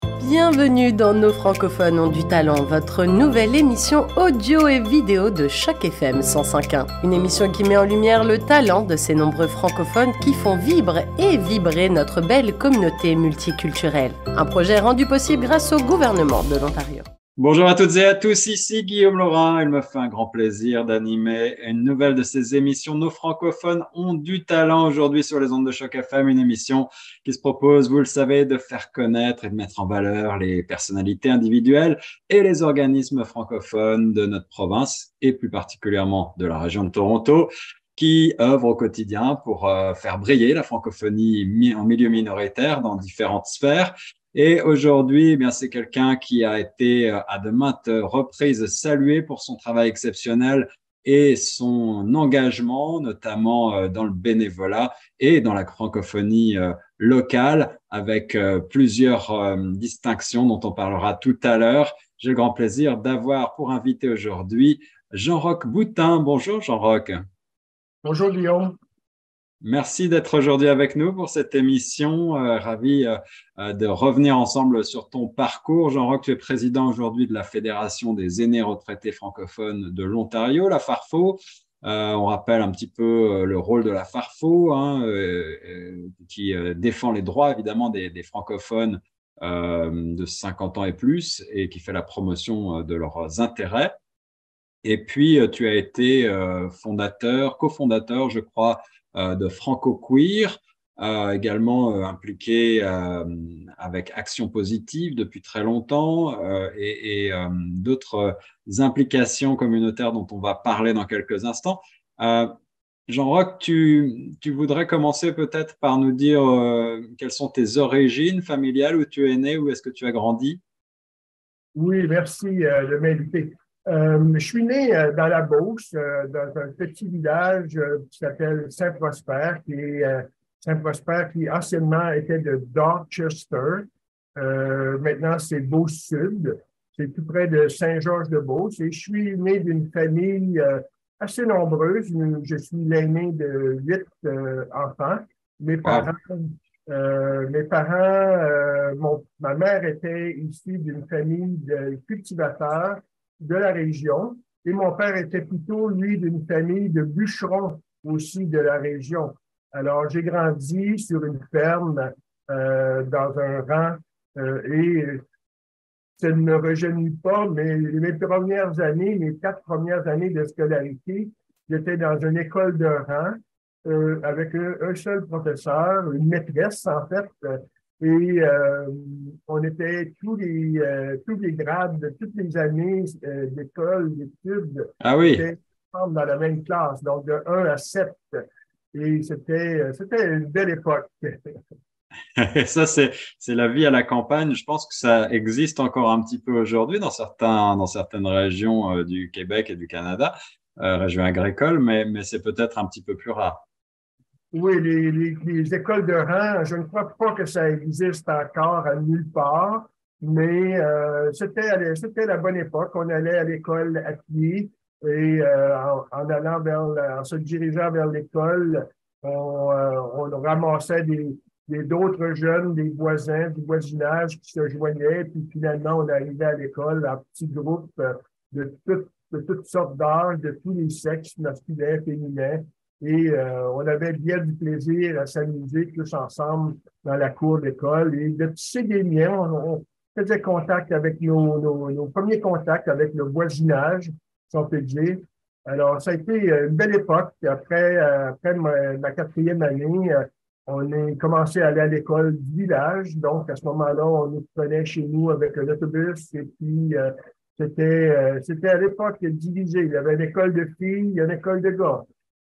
Bienvenue dans Nos francophones ont du talent, votre nouvelle émission audio et vidéo de Choc FM 105.1. Une émission qui met en lumière le talent de ces nombreux francophones qui font vibrer notre belle communauté multiculturelle. Un projet rendu possible grâce au gouvernement de l'Ontario. Bonjour à toutes et à tous, ici Guillaume Laurin. Il me fait un grand plaisir d'animer une nouvelle de ces émissions. Nos francophones ont du talent aujourd'hui sur les ondes de Choc FM, une émission qui se propose, vous le savez, de faire connaître et de mettre en valeur les personnalités individuelles et les organismes francophones de notre province et plus particulièrement de la région de Toronto, qui œuvrent au quotidien pour faire briller la francophonie en milieu minoritaire dans différentes sphères. Et aujourd'hui, eh bien, c'est quelqu'un qui a été à de maintes reprises salué pour son travail exceptionnel et son engagement, notamment dans le bénévolat et dans la francophonie locale, avec plusieurs distinctions dont on parlera tout à l'heure. J'ai le grand plaisir d'avoir pour invité aujourd'hui Jean-Roch Boutin. Bonjour Jean-Roch. Bonjour Guillaume. Merci d'être aujourd'hui avec nous pour cette émission. Ravi de revenir ensemble sur ton parcours. Jean-Roch, tu es président aujourd'hui de la Fédération des aînés retraités francophones de l'Ontario, la FARFO. On rappelle un petit peu le rôle de la FARFO, qui défend les droits évidemment des francophones de 50 ans et plus et qui fait la promotion de leurs intérêts. Et puis, tu as été cofondateur, je crois, de Franco Queer, également impliqué avec Action Positive depuis très longtemps et d'autres implications communautaires dont on va parler dans quelques instants. Jean-Roch, tu voudrais commencer peut-être par nous dire quelles sont tes origines familiales, où tu es né, où est-ce que tu as grandi? Oui, merci de m'inviter. Je suis né dans la Beauce, dans un petit village qui s'appelle Saint-Prosper, Saint-Prosper qui anciennement était de Dorchester. Maintenant, c'est Beauce-Sud. C'est tout près de Saint-Georges-de-Beauce. Et je suis né d'une famille assez nombreuse. Je suis l'aîné de 8 enfants. Mes parents, ma mère était issue d'une famille de cultivateurs de la région et mon père était plutôt, lui, d'une famille de bûcherons aussi de la région. Alors, j'ai grandi sur une ferme dans un rang et ça ne me rajeunit pas, mais mes 4 premières années de scolarité, j'étais dans une école de rang avec un seul professeur, une maîtresse en fait, et on était tous les grades, toutes les années d'école, d'études, Ah oui. étaient ensemble dans la même classe, donc de 1 à 7. Et c'était une belle époque. Et ça, c'est la vie à la campagne. Je pense que ça existe encore un petit peu aujourd'hui dans certaines régions du Québec et du Canada, régions agricoles, mais c'est peut-être un petit peu plus rare. Oui, les écoles de rang, je ne crois pas que ça existe encore à nulle part, mais c'était la bonne époque. On allait à l'école à pied et en se dirigeant vers l'école, on ramassait d'autres jeunes, des voisins, du voisinage qui se joignaient, puis finalement, on arrivait à l'école en petits groupes de toutes sortes d'âges, de tous les sexes, masculins, féminins. Et on avait bien du plaisir à s'amuser tous ensemble dans la cour d'école. Et de tisser des liens, on faisait contact avec nos premiers contacts avec le voisinage, si on peut dire. Alors, ça a été une belle époque. Après ma 4e année, on a commencé à aller à l'école du village. Donc, à ce moment-là, on nous prenait chez nous avec un autobus. Et puis, c'était à l'époque divisé. Il y avait une école de filles, une école de gars.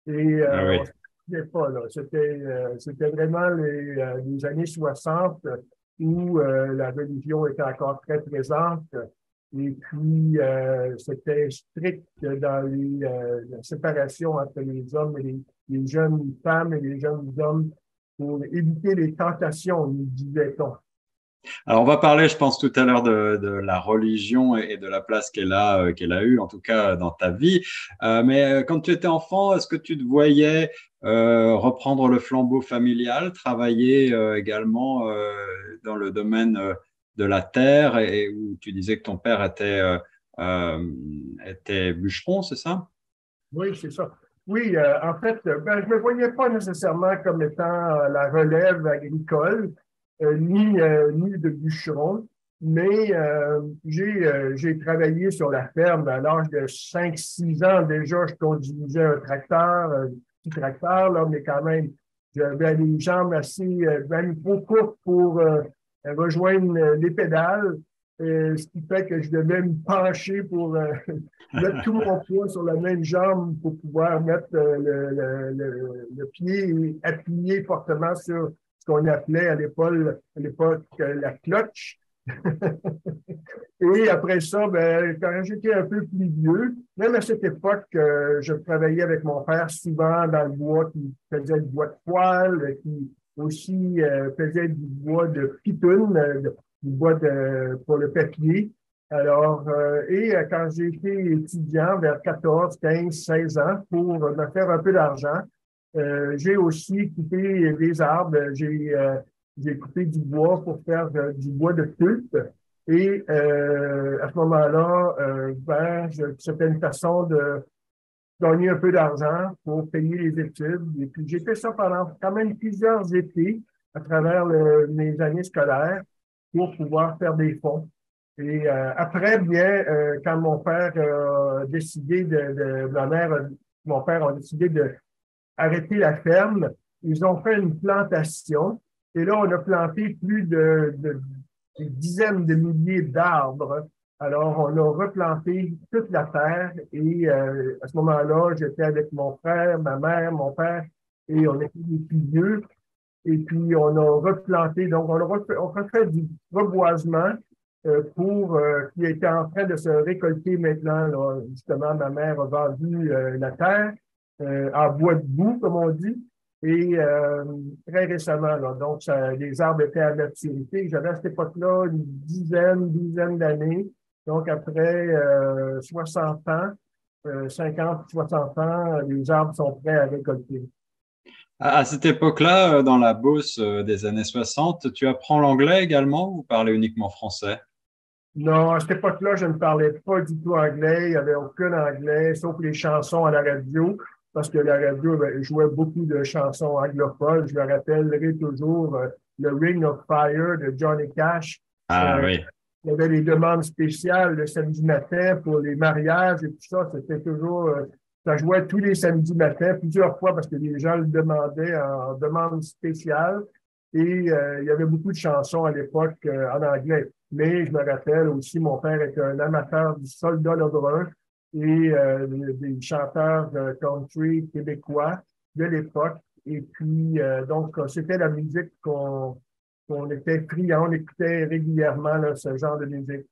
Et on ne se disait pas, là. C'était vraiment les années 60 où la religion était encore très présente. Et puis, c'était strict dans la séparation entre les hommes et les jeunes femmes et les jeunes hommes pour éviter les tentations, nous disait-on. Alors, on va parler, je pense, tout à l'heure de la religion et de la place qu'elle a eue, en tout cas dans ta vie. Mais quand tu étais enfant, est-ce que tu te voyais reprendre le flambeau familial, travailler également dans le domaine de la terre et où tu disais que ton père était bûcheron, c'est ça? Oui, c'est ça. Oui, en fait, ben, je me voyais pas nécessairement comme étant la relève agricole, ni de bûcheron, mais j'ai travaillé sur la ferme à l'âge de 5 6 ans déjà. Je conduisais un tracteur, un petit tracteur, là, mais quand même, j'avais les jambes assez, même trop courtes pour rejoindre les pédales, ce qui fait que je devais me pencher pour mettre tout mon poids sur la même jambe pour pouvoir mettre le pied appuyé fortement sur ce qu'on appelait à l'époque la clutch. Et après ça, ben, quand j'étais un peu plus vieux, même à cette époque, je travaillais avec mon père souvent dans le bois, qui faisait du bois de poêle, qui aussi faisait du bois de pitoune, du bois pour le papier. Alors, quand j'ai été étudiant vers 14, 15, 16 ans, pour me faire un peu d'argent, j'ai aussi coupé des arbres. J'ai coupé du bois pour faire du bois de pulpe. Et à ce moment-là, c'était une façon de gagner un peu d'argent pour payer les études. Et puis, j'ai fait ça pendant quand même plusieurs étés à travers mes années scolaires pour pouvoir faire des fonds. Et après, bien, quand mon père a décidé mon père a décidé de arrêter la ferme, ils ont fait une plantation. Et là, on a planté plus de des dizaines de milliers d'arbres. Alors, on a replanté toute la terre et à ce moment-là, j'étais avec mon frère, ma mère, mon père et on était les plus vieux. Et puis, on a replanté, donc on refait du reboisement qui était en train de se récolter maintenant. Là. Justement, ma mère a vendu la terre en bois de boue, comme on dit. Et très récemment, là, donc les arbres étaient à maturité. J'avais à cette époque-là une douzaine d'années. Donc après 60 ans, 50, 60 ans, les arbres sont prêts à récolter. À cette époque-là, dans la Beauce des années 60, tu apprends l'anglais également ou parlais uniquement français? Non, à cette époque-là, je ne parlais pas du tout anglais. Il n'y avait aucun anglais, sauf les chansons à la radio, parce que la radio jouait beaucoup de chansons anglophones. Je me rappellerai toujours le Ring of Fire de Johnny Cash. Ah Euh, oui. il y avait des demandes spéciales le samedi matin pour les mariages et tout ça. C'était toujours, ça jouait tous les samedis matins, plusieurs fois, parce que les gens le demandaient en demande spéciale. Et il y avait beaucoup de chansons à l'époque en anglais. Mais je me rappelle aussi, mon père était un amateur du Soldat le Brun et des chanteurs country québécois de l'époque. Et puis, donc, c'était la musique qu'on était friand, on écoutait régulièrement là, ce genre de musique.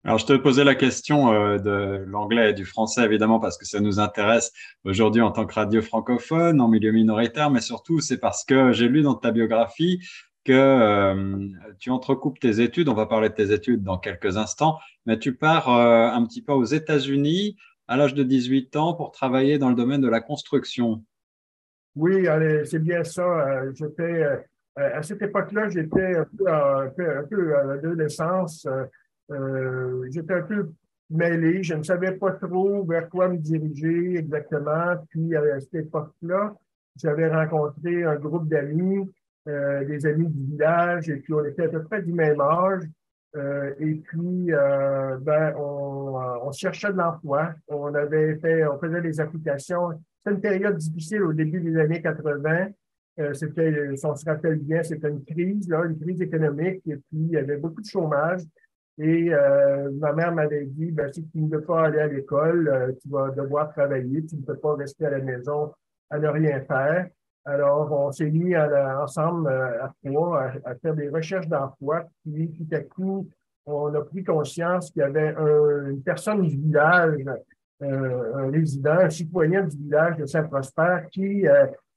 Alors, je te posais la question de l'anglais et du français, évidemment, parce que ça nous intéresse aujourd'hui en tant que radio francophone, en milieu minoritaire, mais surtout, c'est parce que j'ai lu dans ta biographie que tu entrecoupes tes études. On va parler de tes études dans quelques instants, mais tu pars un petit peu aux États-Unis à l'âge de 18 ans pour travailler dans le domaine de la construction. Oui, allez, c'est bien ça. À cette époque-là, j'étais un peu à l'adolescence. J'étais un peu mêlé. Je ne savais pas trop vers quoi me diriger exactement. Puis à cette époque-là, j'avais rencontré un groupe d'amis, des amis du village, et puis on était à peu près du même âge. Et puis, on cherchait de l'emploi. On faisait des applications. C'était une période difficile au début des années 80. Si on se rappelle bien, c'était une crise, là, une crise économique, et puis il y avait beaucoup de chômage. Et ma mère m'avait dit, ben, si tu ne veux pas aller à l'école, tu vas devoir travailler, tu ne peux pas rester à la maison à ne rien faire. Alors, on s'est mis ensemble à trois à faire des recherches d'emploi. Puis, tout à coup, on a pris conscience qu'il y avait une personne du village, un résident, un citoyen du village de Saint-Prosper qui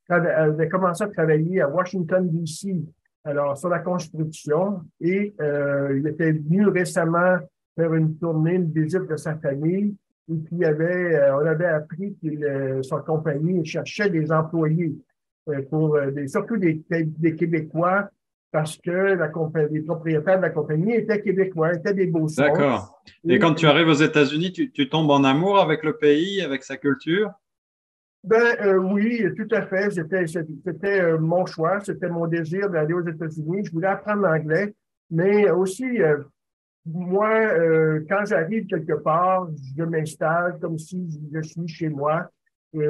avait commencé à travailler à Washington, D.C., alors sur la construction. Et il était venu récemment faire une tournée, une visite de sa famille. Et puis, on avait appris que son compagnie cherchait des employés surtout des Québécois parce que les propriétaires de la compagnie étaient québécois, étaient des Beaucerons. D'accord. Et quand tu arrives aux États-Unis, tu tombes en amour avec le pays, avec sa culture? Oui, tout à fait. C'était mon choix, c'était mon désir d'aller aux États-Unis. Je voulais apprendre l'anglais, mais aussi, moi, quand j'arrive quelque part, je m'installe comme si je suis chez moi.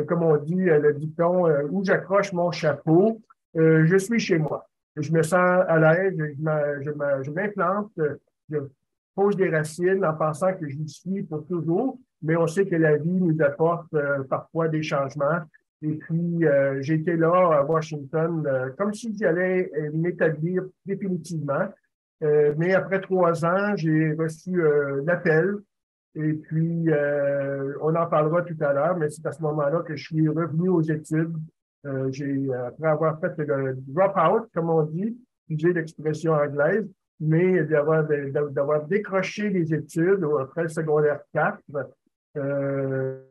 Comme on dit, le dicton, où j'accroche mon chapeau, je suis chez moi. Je me sens à l'aise, je m'implante, je pose des racines en pensant que j'y suis pour toujours, mais on sait que la vie nous apporte parfois des changements. Et puis, j'ai été là à Washington comme si j'allais m'établir définitivement. Mais après 3 ans, j'ai reçu l'appel et puis on en parlera tout à l'heure, mais c'est à ce moment-là que je suis revenu aux études. Après avoir fait le drop-out, comme on dit, utiliser l'expression anglaise, mais d'avoir décroché les études après le secondaire 4, euh,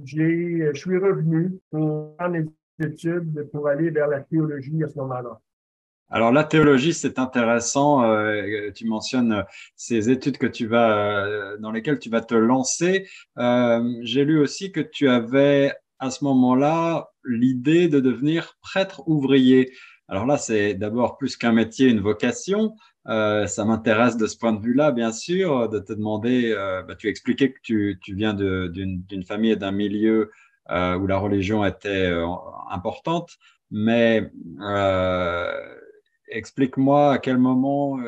je suis revenu pour faire les études pour aller vers la théologie à ce moment-là. Alors la théologie, c'est intéressant. Tu mentionnes ces études dans lesquelles tu vas te lancer. J'ai lu aussi que tu avais à ce moment-là l'idée de devenir prêtre ouvrier. Alors là, c'est d'abord plus qu'un métier, une vocation. Ça m'intéresse de ce point de vue-là, bien sûr, de te demander. Tu expliquais que tu viens d'une famille et d'un milieu où la religion était importante, mais explique-moi à quel moment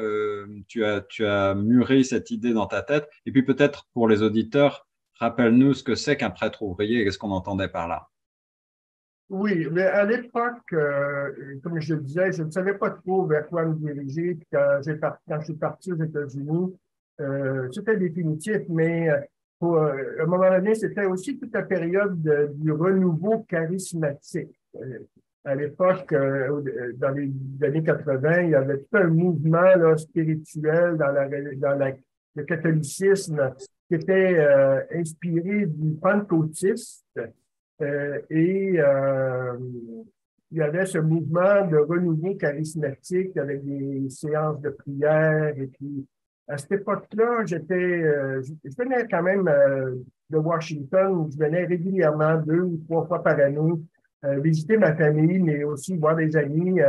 tu as mûri cette idée dans ta tête. Et puis peut-être pour les auditeurs, rappelle-nous ce que c'est qu'un prêtre ouvrier et qu'est-ce qu'on entendait par là. Oui, mais à l'époque, comme je le disais, je ne savais pas trop vers quoi me diriger. Puis quand je suis parti aux États-Unis, c'était définitif, mais à un moment donné, c'était aussi toute la période du renouveau charismatique. À l'époque, dans les années 80, il y avait tout un mouvement là, spirituel le catholicisme qui était inspiré du pentecôtisme. Il y avait ce mouvement de renouveau charismatique avec des séances de prière. Et puis, à cette époque-là, je venais quand même de Washington. Je venais régulièrement 2 ou 3 fois par année visiter ma famille, mais aussi voir des amis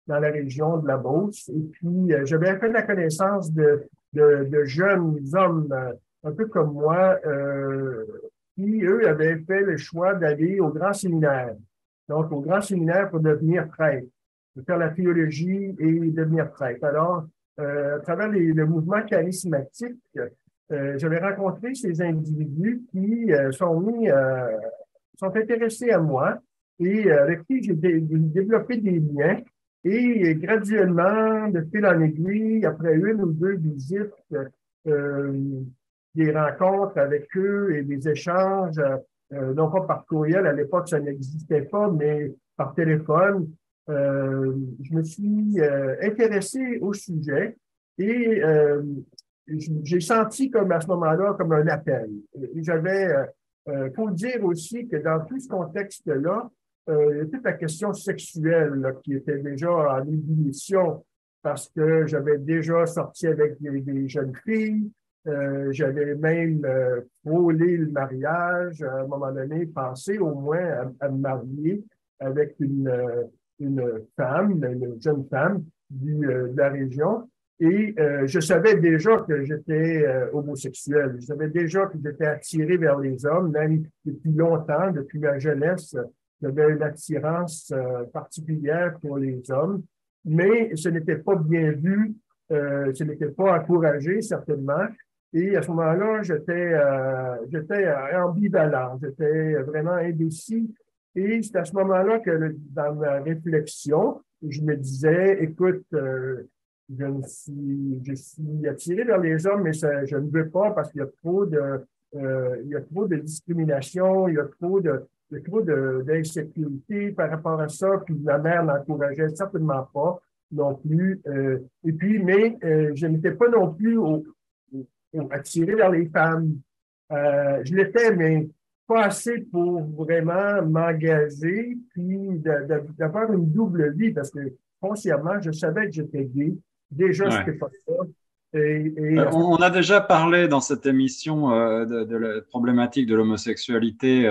dans la région de la Beauce. Et puis, j'avais fait la connaissance de jeunes hommes un peu comme moi, qui, eux, avaient fait le choix d'aller au grand séminaire. Donc, au grand séminaire pour devenir prêtre, de faire la théologie et devenir prêtre. Alors, à travers le mouvement charismatique, j'avais rencontré ces individus qui sont intéressés à moi et avec qui j'ai développé des liens. Et graduellement, de fil en aiguille, après 1 ou 2 visites, euh, des rencontres avec eux et des échanges, non pas par courriel, à l'époque ça n'existait pas, mais par téléphone. Je me suis intéressé au sujet et j'ai senti comme à ce moment-là comme un appel. Faut dire aussi que dans tout ce contexte-là, il y a toute la question sexuelle là, qui était déjà en ébullition parce que j'avais déjà sorti avec des jeunes filles. J'avais même frôlé le mariage, à un moment donné, pensé au moins à me marier avec une femme, une jeune femme de la région. Et je savais déjà que j'étais homosexuel. Je savais déjà que j'étais attiré vers les hommes, même depuis longtemps, depuis ma jeunesse. J'avais une attirance particulière pour les hommes, mais ce n'était pas bien vu, ce n'était pas encouragé, certainement. Et à ce moment-là, j'étais ambivalent, j'étais vraiment indécis. Et c'est à ce moment-là que dans ma réflexion, je me disais, écoute, je suis attiré vers les hommes, mais je ne veux pas parce qu'il y a il y a trop de discrimination, il y a trop d'insécurité par rapport à ça, puis ma mère n'encourageait certainement pas non plus. Et puis, mais je n'étais pas non plus attiré vers les femmes. Je l'étais, mais pas assez pour vraiment m'engager, puis d'avoir une double vie, parce que foncièrement, je savais que j'étais gay. Déjà, Ouais. c'était pas ça. Et On a déjà parlé dans cette émission de la problématique de l'homosexualité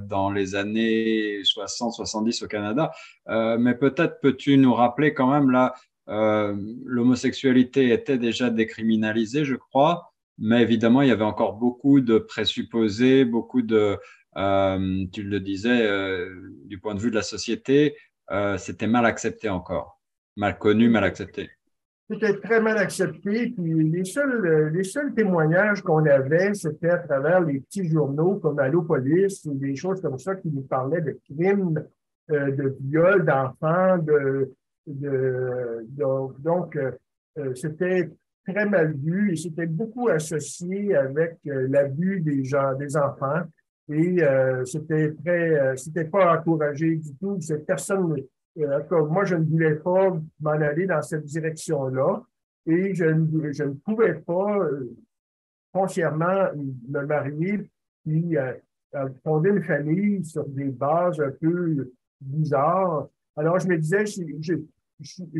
dans les années 60-70 au Canada. Mais peut-être peux-tu nous rappeler quand même là, l'homosexualité était déjà décriminalisée, je crois, mais évidemment, il y avait encore beaucoup de présupposés, beaucoup de, tu le disais, du point de vue de la société, c'était mal accepté encore, mal connu, mal accepté. c'était très mal accepté. Puis les seuls témoignages qu'on avait, c'était à travers les petits journaux comme Allo-Police ou des choses comme ça qui nous parlaient de crimes, de viols d'enfants, c'était très mal vu et c'était beaucoup associé avec l'abus des enfants. Et c'était pas encouragé du tout. Cette personne moi, je ne voulais pas m'en aller dans cette direction-là et je ne pouvais pas foncièrement me marier puis fonder une famille sur des bases un peu bizarres. Alors, je me disais, je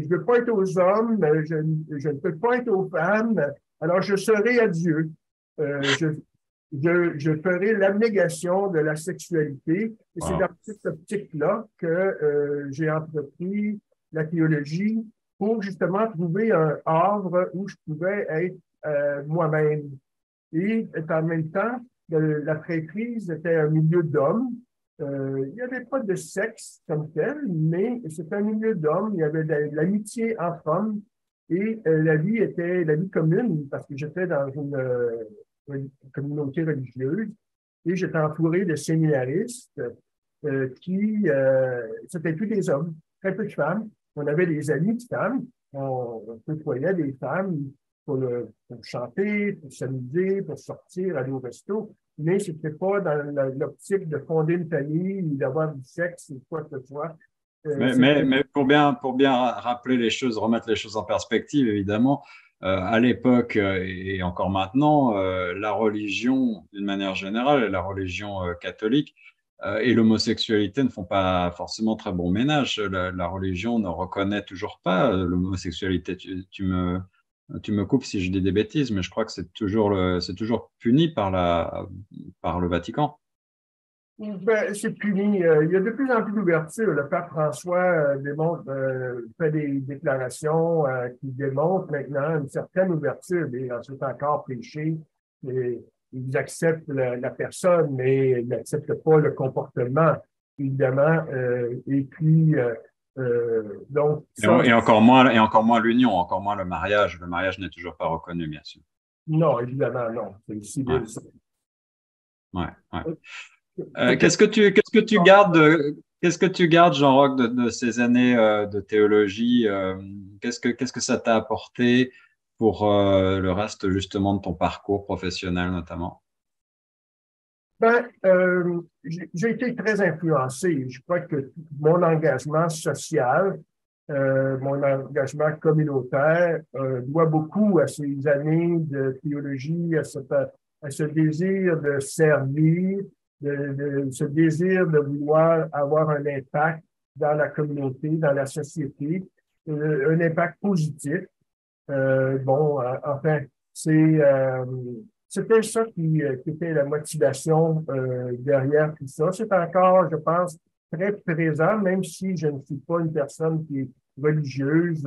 veux pas être aux hommes, je ne peux pas être aux femmes, alors je serai à Dieu. Euh, je, je ferai l'abnégation de la sexualité. Et c'est dans Wow. cette optique-là que j'ai entrepris la théologie pour justement trouver un havre où je pouvais être moi-même. Et en même temps, la prêtrise était un milieu d'hommes. Il n'y avait pas de sexe comme tel, mais c'était un milieu d'hommes. Il y avait de l'amitié entre hommes et la vie était la vie commune parce que j'étais dans une communauté religieuse et j'étais entouré de séminaristes c'était tous des hommes, très peu de femmes. On avait des amis de femmes, on côtoyait des femmes pour chanter, pour s'amuser, pour sortir, aller au resto, mais c'était pas dans l'optique de fonder une famille ou d'avoir du sexe ou quoi que ce soit. Mais pour bien rappeler les choses, remettre les choses en perspective, évidemment, à l'époque et encore maintenant, la religion, d'une manière générale, la religion catholique et l'homosexualité ne font pas forcément très bon ménage. La religion ne reconnaît toujours pas l'homosexualité. Tu me coupes si je dis des bêtises, mais je crois que c'est toujours puni par le Vatican. Ben, c'est puni. Il y a de plus en plus d'ouverture. Le pape François fait des déclarations qui démontrent maintenant une certaine ouverture. Mais c'est encore péché. Et, ils acceptent la personne, mais ils n'acceptent pas le comportement, évidemment. Et puis, donc, ça, Et encore moins l'union, encore moins le mariage. Le mariage n'est toujours pas reconnu, bien sûr. non, évidemment, non. C'est Ouais, civil, ça. ouais, ouais. C'était Qu'est-ce que tu gardes, Jean-Roch, de ces années de théologie? Qu'est-ce que ça t'a apporté pour le reste, justement, de ton parcours professionnel, notamment? J'ai été très influencé. Je crois que mon engagement social, mon engagement communautaire doit beaucoup à ces années de théologie, à ce désir de servir, ce désir de vouloir avoir un impact dans la communauté, dans la société, un impact positif. Enfin, c'est c'était ça qui était la motivation derrière tout ça. C'est encore, je pense, très présent, même si je ne suis pas une personne qui est religieuse,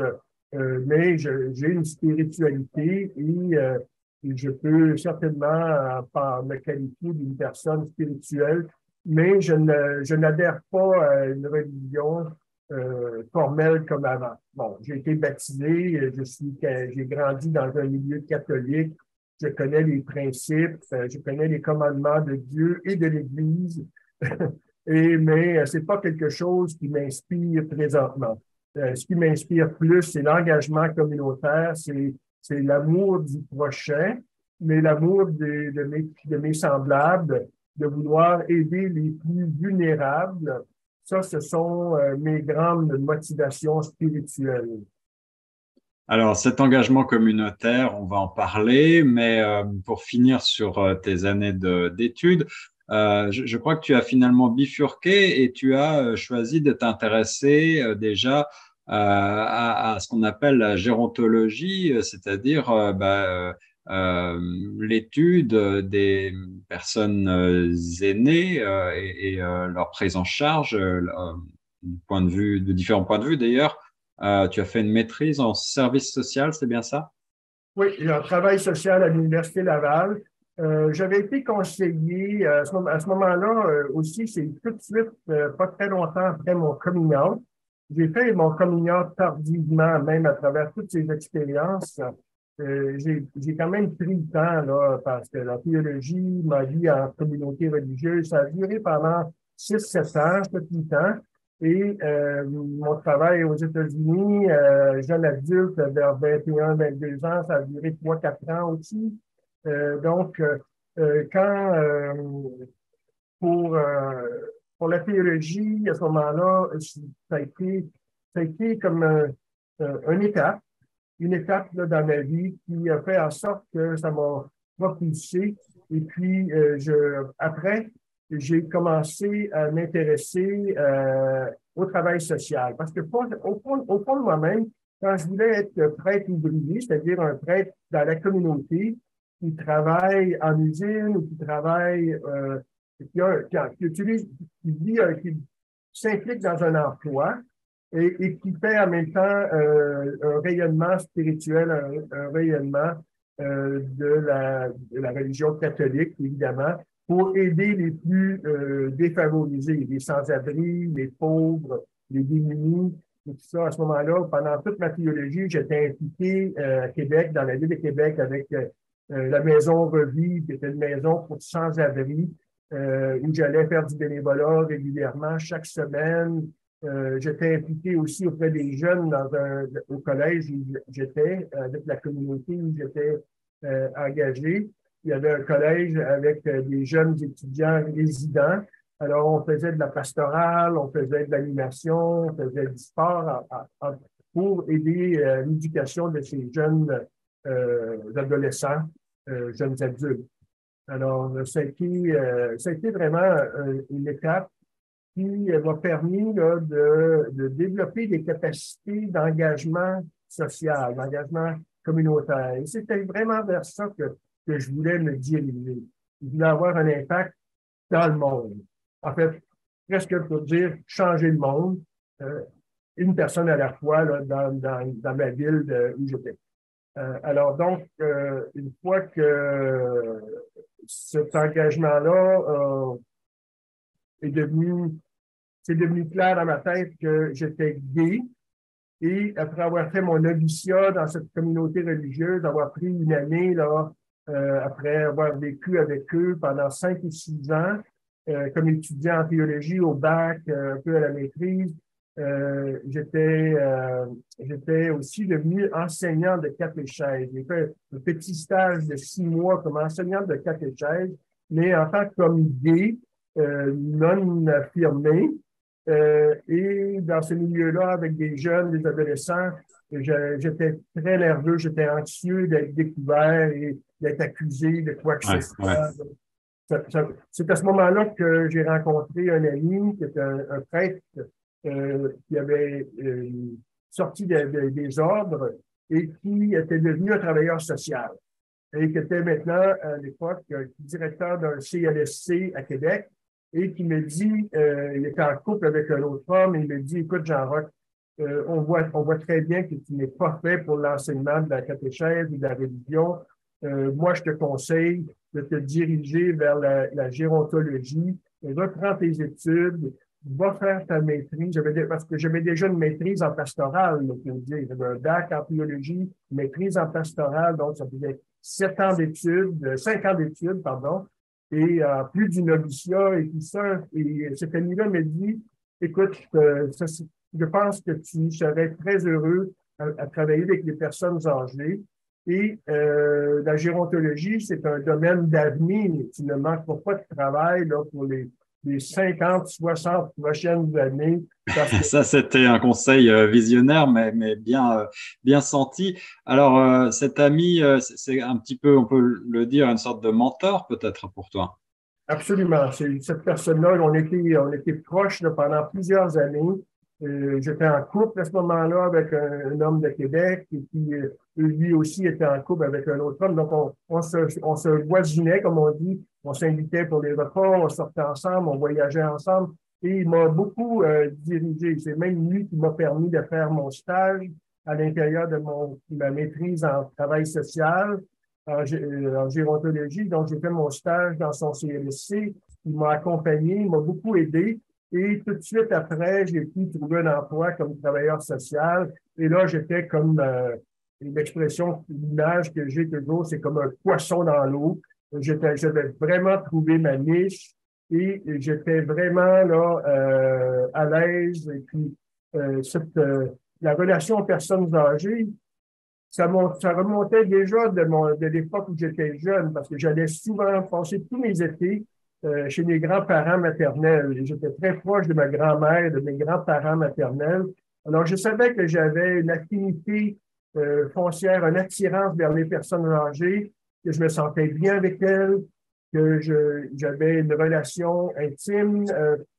mais j'ai une spiritualité et je peux certainement me qualifier d'une personne spirituelle, mais je n'adhère pas à une religion formelle comme avant. Bon, j'ai été baptisé, j'ai grandi dans un milieu catholique, je connais les principes, je connais les commandements de Dieu et de l'Église, mais c'est pas quelque chose qui m'inspire présentement. Ce qui m'inspire plus, c'est l'engagement communautaire, c'est l'amour du prochain, mais l'amour de mes semblables, de vouloir aider les plus vulnérables. Ça, ce sont mes grandes motivations spirituelles. Alors, cet engagement communautaire, on va en parler, mais pour finir sur tes années d'études, je crois que tu as finalement bifurqué et tu as choisi de t'intéresser déjà à ce qu'on appelle la gérontologie, c'est-à-dire l'étude des personnes aînées leur prise en charge de différents points de vue d'ailleurs. Tu as fait une maîtrise en service social, c'est bien ça? Oui, j'ai un travail social à l'Université Laval. J'avais été conseiller à ce moment-là aussi, c'est tout de suite, pas très longtemps après mon coming out. J'ai fait mon coming out tardivement, même à travers toutes ces expériences. J'ai quand même pris le temps, là, parce que la théologie, ma vie en communauté religieuse, ça a duré pendant 6, 7 ans, 7, 8 ans. Et mon travail aux États-Unis, jeune adulte, vers 21, 22 ans, ça a duré 3, 4 ans aussi. Donc, quand pour, euh, pour la théologie, à ce moment-là, ça a été comme une étape là, dans ma vie qui a fait en sorte que ça m'a propulsé. Et puis, après, j'ai commencé à m'intéresser au travail social. Parce que au fond de moi-même, quand je voulais être prêtre ouvrier, c'est-à-dire un prêtre dans la communauté qui travaille en usine ou qui travaille, qui s'implique dans un emploi, et qui fait en même temps un rayonnement spirituel, un rayonnement de la religion catholique, évidemment, pour aider les plus défavorisés, les sans-abri, les pauvres, les démunis, et tout ça. À ce moment-là, pendant toute ma théologie, j'étais impliqué à Québec, dans la ville de Québec, avec la Maison Revie, qui était une maison pour sans-abri, où j'allais faire du bénévolat régulièrement chaque semaine. J'étais impliqué aussi auprès des jeunes au collège où j'étais, avec la communauté où j'étais engagé. Il y avait un collège avec des jeunes étudiants résidents. Alors, on faisait de la pastorale, on faisait de l'animation, on faisait du sport pour aider l'éducation de ces jeunes adolescents, jeunes adultes. Alors, ça a été vraiment une étape qui m'a permis là, de développer des capacités d'engagement social, d'engagement communautaire. Et c'était vraiment vers ça que je voulais me diriger. Je voulais avoir un impact dans le monde. En fait, presque pour dire changer le monde, une personne à la fois là, dans ma ville où j'étais. Alors donc, une fois que cet engagement-là c'est devenu clair dans ma tête que j'étais gay. Et après avoir fait mon noviciat dans cette communauté religieuse, avoir pris une année là, après avoir vécu avec eux pendant 5 ou 6 ans, comme étudiant en théologie au bac, un peu à la maîtrise, j'étais aussi devenu enseignant de catéchèse. J'ai fait un petit stage de 6 mois comme enseignant de catéchèse, mais en tant qu'homme gay, non affirmé. Et dans ce milieu-là, avec des jeunes, des adolescents, j'étais très nerveux, j'étais anxieux d'être découvert et d'être accusé de quoi que ce soit. C'est à ce moment-là que j'ai rencontré un ami qui était un prêtre qui avait sorti des ordres et qui était devenu un travailleur social et qui était maintenant, à l'époque, directeur d'un CLSC à Québec et qui me dit, il était en couple avec un autre homme, et il me dit, écoute, Jean-Roch, on voit très bien que tu n'es pas fait pour l'enseignement de la catéchèse ou de la religion. Moi, je te conseille de te diriger vers la gérontologie, reprends tes études, va faire ta maîtrise. Parce que j'avais déjà une maîtrise en pastorale, j'avais un bac en théologie, maîtrise en pastorale, donc ça faisait 5 ans d'études, pardon, et plus du noviciat et tout ça. Et cet ami-là me dit, écoute, je pense que tu serais très heureux à travailler avec les personnes âgées. Et la gérontologie, c'est un domaine d'avenir. Tu ne manqueras pas de travail là, pour les 50, 60 prochaines années. Ça, c'était un conseil visionnaire, mais bien senti. Alors, cet ami, c'est un petit peu, on peut le dire, une sorte de mentor peut-être pour toi. Absolument. Cette personne-là, on était proches là, pendant plusieurs années. J'étais en couple à ce moment-là avec un homme de Québec et puis lui aussi était en couple avec un autre homme. Donc, on se voisinait, comme on dit. On s'invitait pour les repas, on sortait ensemble, on voyageait ensemble. Et il m'a beaucoup dirigé. C'est même lui qui m'a permis de faire mon stage à l'intérieur de ma maîtrise en travail social, en gérontologie. Donc, j'ai fait mon stage dans son CLSC. Il m'a accompagné, il m'a beaucoup aidé. Et tout de suite après, j'ai pu trouver un emploi comme travailleur social. Et là, j'étais comme l'expression, l'image que j'ai toujours, c'est comme un poisson dans l'eau. J'avais vraiment trouvé ma niche et j'étais vraiment là à l'aise. Et puis, la relation aux personnes âgées, ça remontait déjà de l'époque où j'étais jeune, parce que j'allais souvent passer tous mes étés chez mes grands-parents maternels. Et j'étais très proche de ma grand-mère, de mes grands-parents maternels. Alors, je savais que j'avais une affinité foncière, une attirance vers les personnes âgées, que je me sentais bien avec elles, que j'avais une relation intime,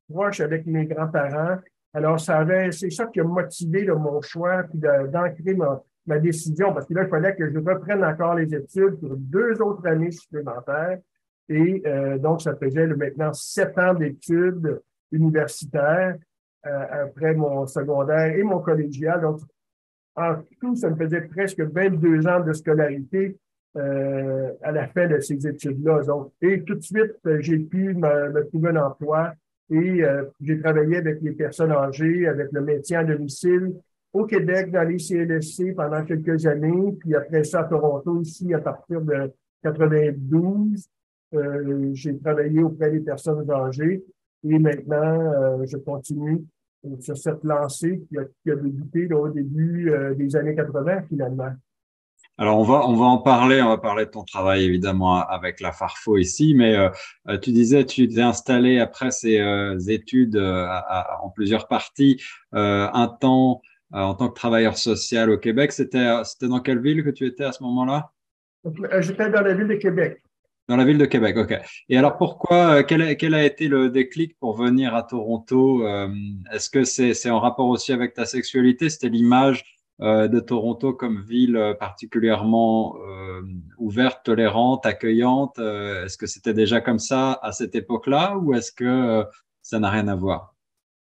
proche avec mes grands-parents. Alors, c'est ça qui a motivé là, mon choix, puis d'ancrer ma décision, parce que là, il fallait que je reprenne encore les études pour 2 autres années supplémentaires. Et donc, ça faisait maintenant 7 ans d'études universitaires après mon secondaire et mon collégial. Donc, en tout, ça me faisait presque 22 ans de scolarité à la fin de ces études-là. Donc, et tout de suite, j'ai pu me trouver un emploi et j'ai travaillé avec les personnes âgées, avec le maintien à domicile au Québec, dans les CLSC pendant quelques années, puis après ça à Toronto ici à partir de 92. J'ai travaillé auprès des personnes âgées et maintenant, je continue sur cette lancée qui a débuté là, au début des années 80 finalement. Alors, on va en parler. On va parler de ton travail, évidemment, avec la Farfo ici. Mais tu disais, tu t'es installé après ces études en plusieurs parties, un temps en tant que travailleur social au Québec. C'était dans quelle ville que tu étais à ce moment-là? J'étais dans la ville de Québec. Dans la ville de Québec, OK. Et alors, pourquoi, quel a été le déclic pour venir à Toronto? Est-ce que c'est en rapport aussi avec ta sexualité? C'était l'image de Toronto comme ville particulièrement ouverte, tolérante, accueillante. Est-ce que c'était déjà comme ça à cette époque-là ou est-ce que ça n'a rien à voir?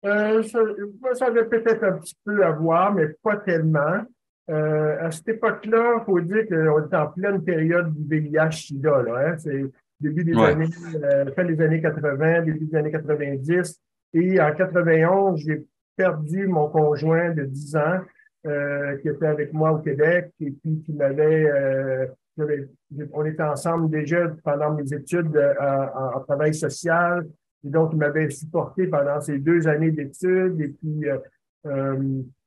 Ça avait peut-être un petit peu à voir, mais pas tellement. À cette époque-là, il faut dire qu'on est en pleine période du VIH-Sida, là, hein. C'est début des Ouais. années, fin des années 80, début des années 90. Et en 91, j'ai perdu mon conjoint de 10 ans qui était avec moi au Québec et puis qui on était ensemble déjà pendant mes études en travail social. Et donc, il m'avait supporté pendant ces 2 années d'études. Et puis,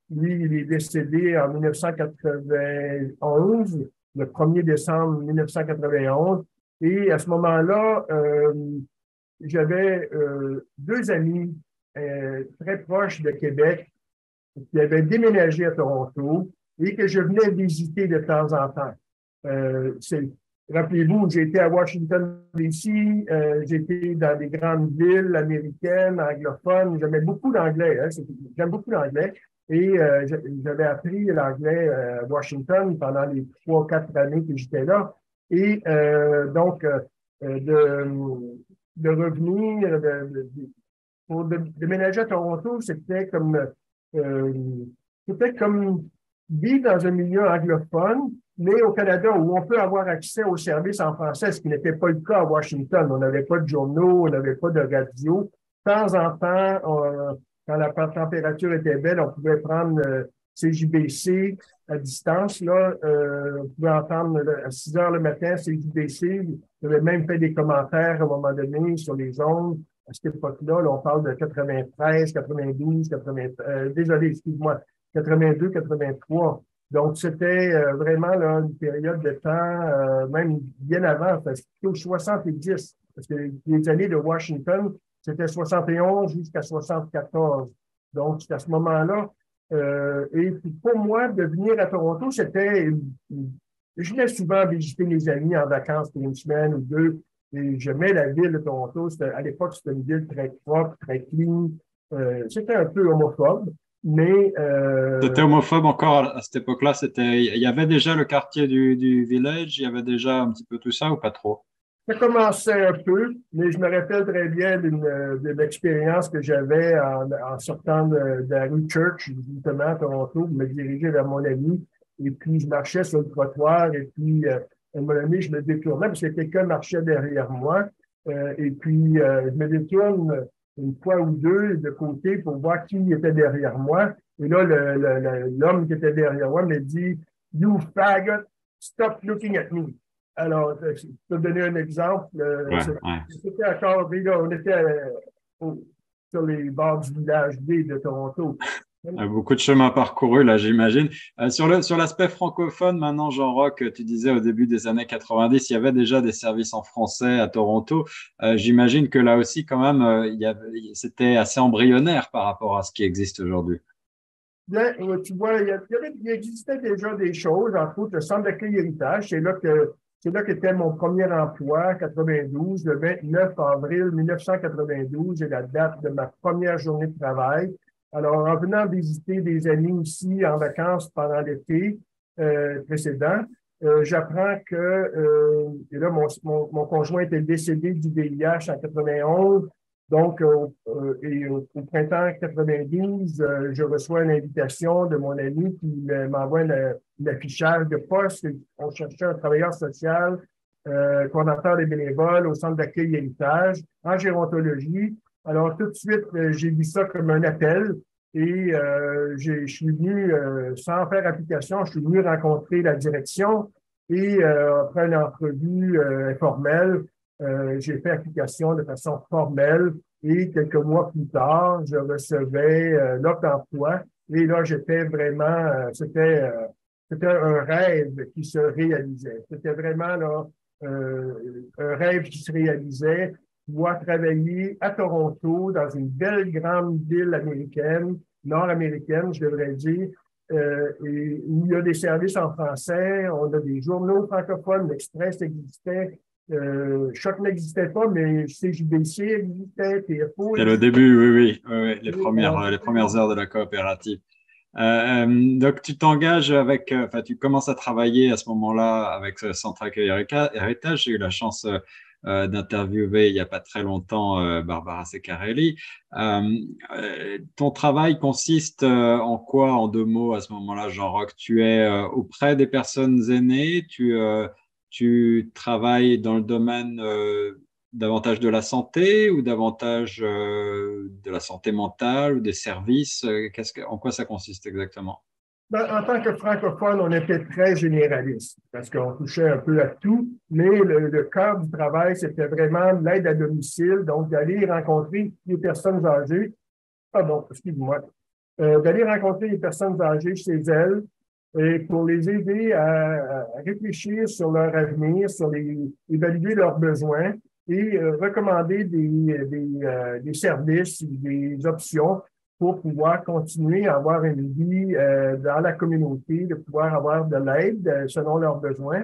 lui, il est décédé en 1991, le 1er décembre 1991. Et à ce moment-là, j'avais 2 amis très proches de Québec qui avaient déménagé à Toronto et que je venais visiter de temps en temps. Rappelez-vous, j'ai été à Washington, D.C., j'ai été dans des grandes villes américaines, anglophones. J'aimais beaucoup l'anglais. Hein, j'aime beaucoup l'anglais. Et j'avais appris l'anglais à Washington pendant les 3 ou 4 années que j'étais là. Et donc, de revenir, pour déménager à Toronto, euh, c'était comme vivre dans un milieu anglophone, mais au Canada, où on peut avoir accès aux services en français, ce qui n'était pas le cas à Washington. On n'avait pas de journaux, on n'avait pas de radio. De temps en temps, quand la température était belle, on pouvait prendre CJBC à distance. Là, on pouvait entendre à 6 heures le matin CJBC. J'avais même fait des commentaires à un moment donné sur les ondes. À cette époque-là, là, on parle de 93, 92, 80, désolé, excuse-moi, 82, 83. Donc, c'était vraiment là, une période de temps, même bien avant, c'était plutôt 70, parce que les années de Washington, c'était 71 jusqu'à 74. Donc, c'est à ce moment-là. Et puis pour moi, de venir à Toronto, je venais souvent visiter mes amis en vacances pour 1 semaine ou 2. Et j'aimais la ville de Toronto. À l'époque, c'était une ville très propre, très clean. C'était un peu homophobe. Mais C'était homophobe encore à cette époque-là. Il y avait déjà le quartier du village, il y avait déjà un petit peu tout ça ou pas trop? ça commençait un peu, mais je me rappelle très bien de l'expérience que j'avais en sortant de la rue Church, justement à Toronto, pour me diriger vers mon ami. Et puis, je marchais sur le trottoir et puis, à un moment donné, je me détournais parce que quelqu'un marchait derrière moi. Et puis, je me détourne une fois ou deux de côté pour voir qui était derrière moi. Et là, l'homme qui était derrière moi me dit, You faggot, stop looking at me. Alors, je peux te donner un exemple. Ouais, ouais. C'était encore, là, on était sur les bords du village D de Toronto. Beaucoup de chemin parcouru, là, j'imagine. Sur l'aspect francophone, maintenant, Jean-Roch, tu disais au début des années 90, il y avait déjà des services en français à Toronto. J'imagine que là aussi, quand même, c'était assez embryonnaire par rapport à ce qui existe aujourd'hui. Bien, tu vois, il existait déjà des choses, entre autres le centre d'accueil héritage. C'est là qu'était mon premier emploi, 92, le 29 avril 1992, est la date de ma première journée de travail. Alors, en venant visiter des amis ici en vacances pendant l'été précédent, j'apprends que, et là, mon conjoint était décédé du VIH en 91. Donc, au printemps 92, je reçois une invitation de mon ami qui m'envoie l'affichage de poste. On cherchait un travailleur social, coordonnateur des bénévoles au centre d'accueil héritage en gérontologie. Alors, tout de suite, j'ai vu ça comme un appel et je suis venu, sans faire application, je suis venu rencontrer la direction et après une entrevue informelle, j'ai fait application de façon formelle et quelques mois plus tard, je recevais l'offre d'emploi et là, j'étais vraiment, c'était un rêve qui se réalisait. C'était vraiment là, un rêve qui se réalisait, pouvoir travailler à Toronto, dans une belle grande ville américaine, nord-américaine, je devrais dire, et où il y a des services en français, on a des journaux francophones, l'Express existait, Choc n'existait pas, mais CJBC existait, TFO C'est le existait. début, oui, oui, oui, oui, Alors, les premières heures de la coopérative. Donc, tu t'engages enfin, tu commences à travailler à ce moment-là avec ce Centre Accueil Héritage. J'ai eu la chance d'interviewer il n'y a pas très longtemps Barbara Ceccarelli. Ton travail consiste en quoi, en deux mots, à ce moment-là, Jean-Roch? Tu es auprès des personnes aînées, tu travailles dans le domaine davantage de la santé ou davantage de la santé mentale ou des services? En quoi ça consiste exactement? ben, en tant que francophone, on était très généraliste parce qu'on touchait un peu à tout, mais le cœur du travail, c'était vraiment l'aide à domicile, donc d'aller rencontrer les personnes âgées. Pardon, excuse-moi. D'aller rencontrer les personnes âgées chez elles et pour les aider à réfléchir sur leur avenir, évaluer leurs besoins et recommander des services, des options pour pouvoir continuer à avoir une vie dans la communauté, de pouvoir avoir de l'aide selon leurs besoins.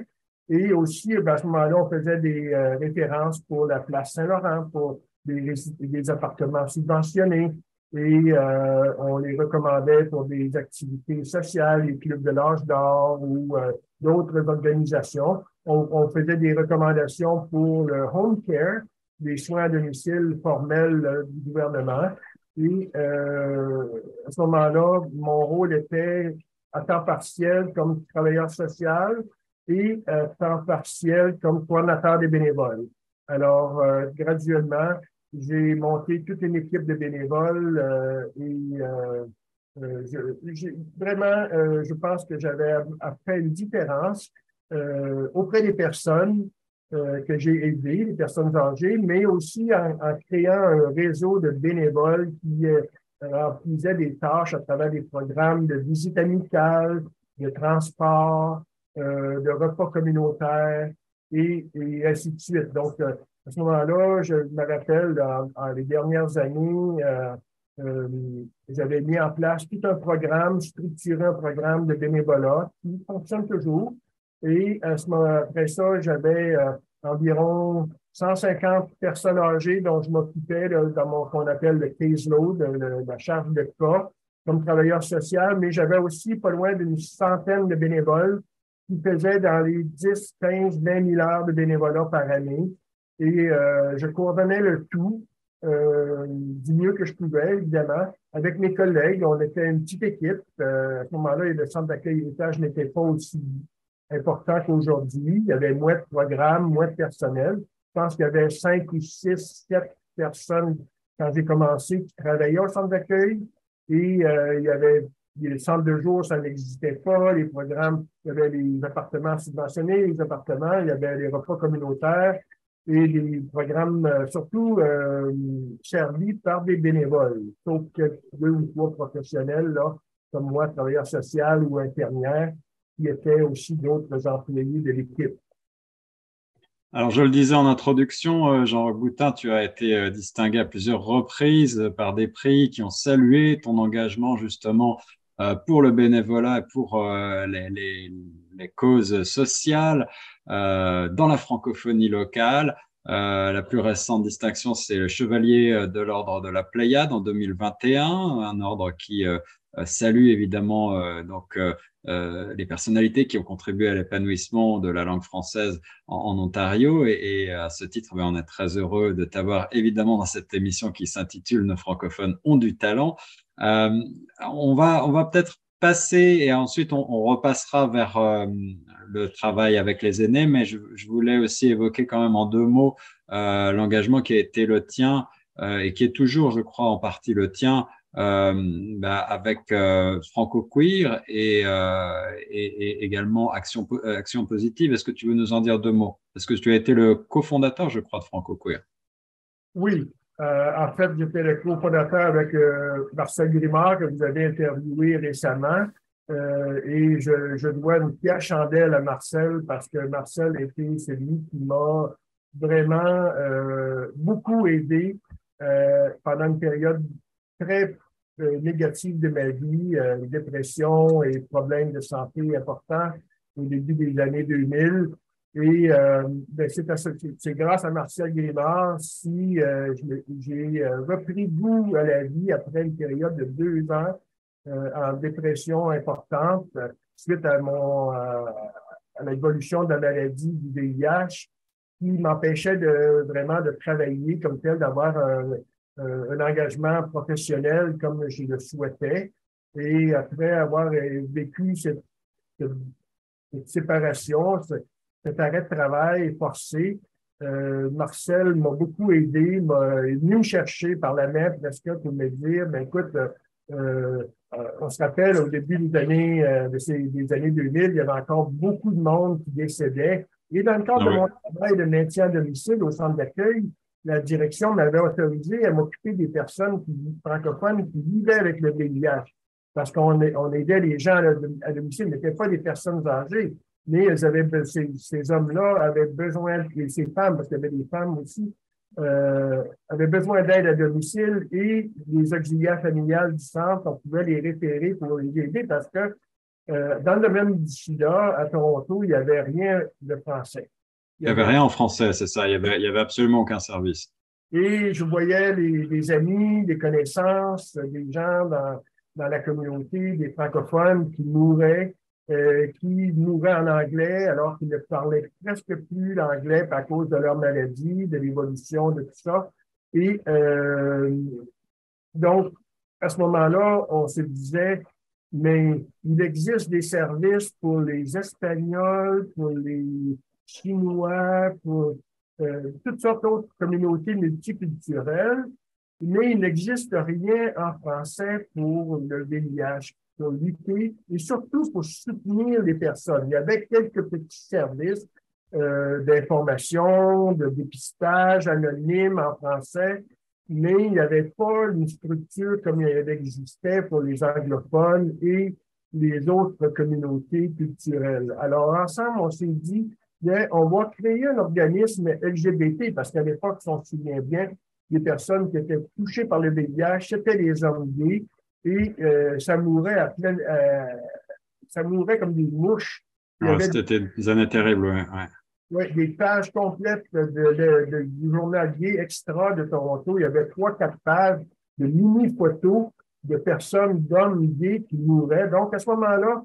Et aussi, à ce moment-là, on faisait des références pour la place Saint-Laurent, pour des appartements subventionnés, et on les recommandait pour des activités sociales, les clubs de l'âge d'or ou d'autres organisations. On faisait des recommandations pour le home care, les soins à domicile formels du gouvernement. Et à ce moment-là, mon rôle était à temps partiel comme travailleur social et à temps partiel comme coordonnateur des bénévoles. Alors, graduellement, j'ai monté toute une équipe de bénévoles vraiment, je pense que j'avais fait une différence auprès des personnes que j'ai aidées, les personnes âgées, mais aussi en créant un réseau de bénévoles qui remplissaient des tâches à travers des programmes de visite amicale, de transport, de repas communautaires et ainsi de suite. Donc, à ce moment-là, je me rappelle, dans les dernières années, j'avais mis en place tout un programme, structuré un programme de bénévolat qui fonctionne toujours. Et après ça, j'avais environ 150 personnes âgées dont je m'occupais dans qu'on appelle le caseload, la charge de cas. comme travailleur social, mais j'avais aussi pas loin d'une centaine de bénévoles qui faisaient dans les 10, 15, 20 000 heures de bénévolat par année. Et je coordonnais le tout du mieux que je pouvais, évidemment, avec mes collègues. On était une petite équipe. À ce moment-là, le centre d'accueil héritage n'était pas aussi important qu'aujourd'hui. Il y avait moins de programmes, moins de personnel. Je pense qu'il y avait 5 ou 6, 7 personnes quand j'ai commencé qui travaillaient au centre d'accueil. Et il y avait les centres de jour, ça n'existait pas. Les programmes, il y avait les appartements subventionnés, les appartements, il y avait les repas communautaires et les programmes surtout servis par des bénévoles, sauf que 2 ou 3 professionnels, là, comme moi, travailleur social ou infirmière, qui étaient aussi d'autres employés de l'équipe. Alors, je le disais en introduction, Jean Boutin, tu as été distingué à plusieurs reprises par des prix qui ont salué ton engagement justement pour le bénévolat et pour les causes sociales dans la francophonie locale. La plus récente distinction, c'est le Chevalier de l'Ordre de la Pléiade en 2021, un ordre qui salue évidemment les personnalités qui ont contribué à l'épanouissement de la langue française en Ontario. Et à ce titre, on est très heureux de t'avoir évidemment dans cette émission qui s'intitule Nos francophones ont du talent. On va peut-être passer et ensuite on repassera vers le travail avec les aînés, mais je voulais aussi évoquer quand même en 2 mots l'engagement qui a été le tien et qui est toujours, je crois, en partie le tien avec Franco Queer et également Action Positive. Est-ce que tu veux nous en dire 2 mots? Parce que tu as été le cofondateur, je crois, de Franco Queer. Oui. En fait, j'étais le cofondateur avec Marcel Grimard, que vous avez interviewé récemment. Et je dois une fière chandelle à Marcel parce que Marcel était celui qui m'a vraiment beaucoup aidé pendant une période très négative de ma vie, dépression et problèmes de santé importants au début des années 2000. Et c'est grâce à Marcel Grimard si j'ai repris goût à la vie après une période de 2 ans en dépression importante suite à l'évolution de la maladie du VIH qui m'empêchait vraiment de travailler comme tel, d'avoir un engagement professionnel comme je le souhaitais. Et après avoir vécu cette séparation, cet arrêt de travail forcé, Marcel m'a beaucoup aidé, est venu me chercher par la main presque pour me dire, ben écoute, on se rappelle au début des années 2000, il y avait encore beaucoup de monde qui décédait. Et dans le cadre de mon travail de maintien à domicile au centre d'accueil, la direction m'avait autorisé à m'occuper des personnes francophones qui vivaient avec le VIH. Parce qu'on aidait les gens à domicile, ils n'étaient pas des personnes âgées, mais ces hommes-là avaient besoin, et ces femmes, parce qu'il y avait des femmes aussi, avaient besoin d'aide à domicile et les auxiliaires familiales du centre, on pouvait les référer pour les aider parce que dans le domaine du sida, à Toronto, il n'y avait rien de français. Il n'y avait rien en français, c'est ça. Il y avait absolument aucun service. Et je voyais les amis, des connaissances, des gens dans la communauté, des francophones qui mouraient en anglais alors qu'ils ne parlaient presque plus l'anglais à cause de leur maladie, de l'évolution, de tout ça. Et donc, à ce moment-là, on se disait, mais il existe des services pour les Espagnols, pour les Chinois, pour toutes sortes d'autres communautés multiculturelles, mais il n'existe rien en français pour le VIH, pour lutter et surtout pour soutenir les personnes. Il y avait quelques petits services d'information, de dépistage anonyme en français, mais il n'y avait pas une structure comme il existait pour les anglophones et les autres communautés culturelles. Alors, ensemble, on s'est dit, bien, on va créer un organisme LGBT, parce qu'à l'époque, si on se souvient bien, les personnes qui étaient touchées par le VIH, c'était les hommes gays, et ça mourait ça mourait comme des mouches. C'était des années terribles, oui. Oui, des pages complètes du journal gay Extra de Toronto. Il y avait 3-4 pages de mini-photos de personnes, d'hommes gays qui mouraient. Donc, à ce moment-là,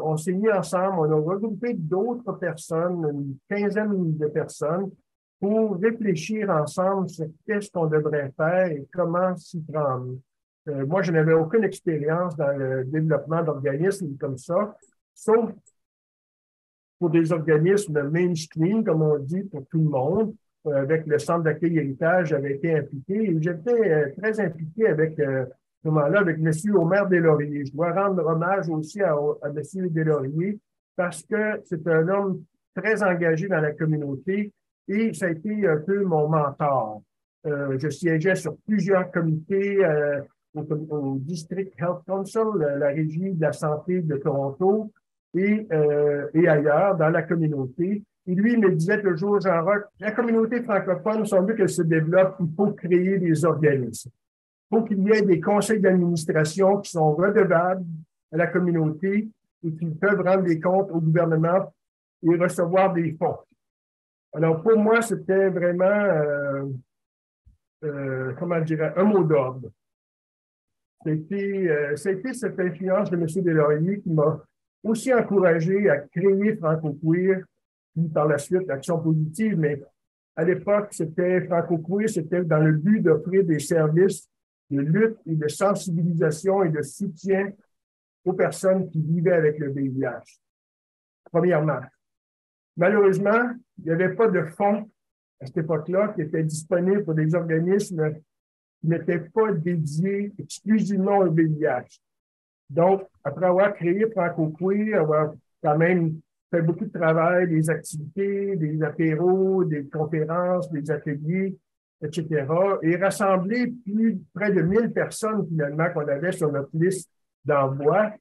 on s'est mis ensemble, on a regroupé d'autres personnes, une quinzaine de personnes, pour réfléchir ensemble sur qu'est-ce qu'on devrait faire et comment s'y prendre. Moi, je n'avais aucune expérience dans le développement d'organismes comme ça, sauf pour des organismes mainstream, comme on dit, pour tout le monde. Avec le Centre d'accueil héritage, j'avais été impliqué et j'étais très impliqué avec, à ce moment-là, avec M. Omer Deslauriers. Je dois rendre hommage aussi à M. Deslauriers parce que c'est un homme très engagé dans la communauté et ça a été un peu mon mentor. Je siégeais sur plusieurs comités au District Health Council, la Régie de la santé de Toronto, et ailleurs dans la communauté. Et lui, il me disait toujours, Jean-Roch, la communauté francophone, sans doute qu'elle se développe, il faut créer des organismes. Il faut qu'il y ait des conseils d'administration qui sont redevables à la communauté et qui peuvent rendre des comptes au gouvernement et recevoir des fonds. Alors, pour moi, c'était vraiment, comment je dirais, un mot d'ordre. C'était cette influence de M. Deslauriers qui m'a aussi encouragé à créer Franco-Queer, puis par la suite Action Positive, mais à l'époque, c'était Franco-Queer, c'était dans le but d'offrir des services de lutte et de sensibilisation et de soutien aux personnes qui vivaient avec le VIH, premièrement. Malheureusement, il n'y avait pas de fonds à cette époque-là qui étaient disponibles pour des organismes qui n'étaient pas dédiés exclusivement au VIH. Donc, après avoir créé Franco-Queer, avoir quand même fait beaucoup de travail, des activités, des apéros, des conférences, des ateliers, etc., et rassemblé près de 1000 personnes finalement qu'on avait sur notre liste d'envoi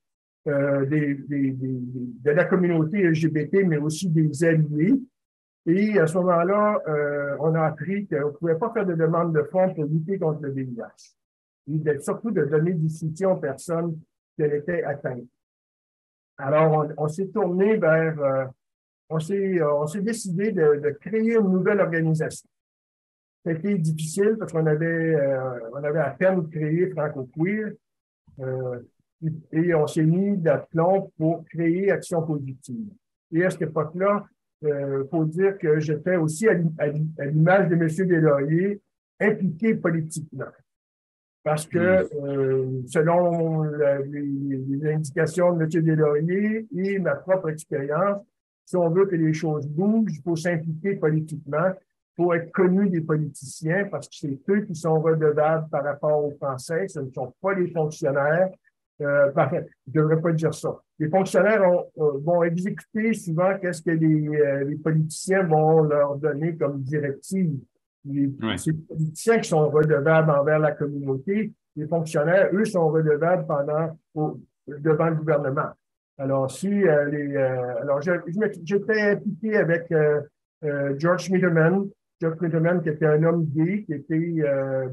de la communauté LGBT, mais aussi des alliés. Et à ce moment-là, on a appris qu'on ne pouvait pas faire de demande de fonds pour lutter contre le VIH. Et surtout de donner du soutien aux personnes qui étaient atteintes. Alors, on s'est tourné vers, on s'est décidé de créer une nouvelle organisation. C'était difficile parce qu'on avait à peine créé Franco-Queer et on s'est mis d'aplomb pour créer Action Positive. Et à cette époque-là, faut dire que j'étais aussi, à l'image de M. Deslauriers, impliqué politiquement. Parce que, selon les indications de M. Deslauriers et ma propre expérience, si on veut que les choses bougent, il faut s'impliquer politiquement, il faut être connu des politiciens parce que c'est eux qui sont redevables par rapport aux Français, ce ne sont pas les fonctionnaires. Je ne devrais pas dire ça. Les fonctionnaires vont exécuter souvent qu'est-ce que les politiciens vont leur donner comme directive. C'est les politiciens qui sont redevables envers la communauté. Les fonctionnaires, eux, sont redevables devant le gouvernement. Alors, alors j'étais impliqué avec George Schmiederman. George Schmiederman, qui était un homme gay, qui était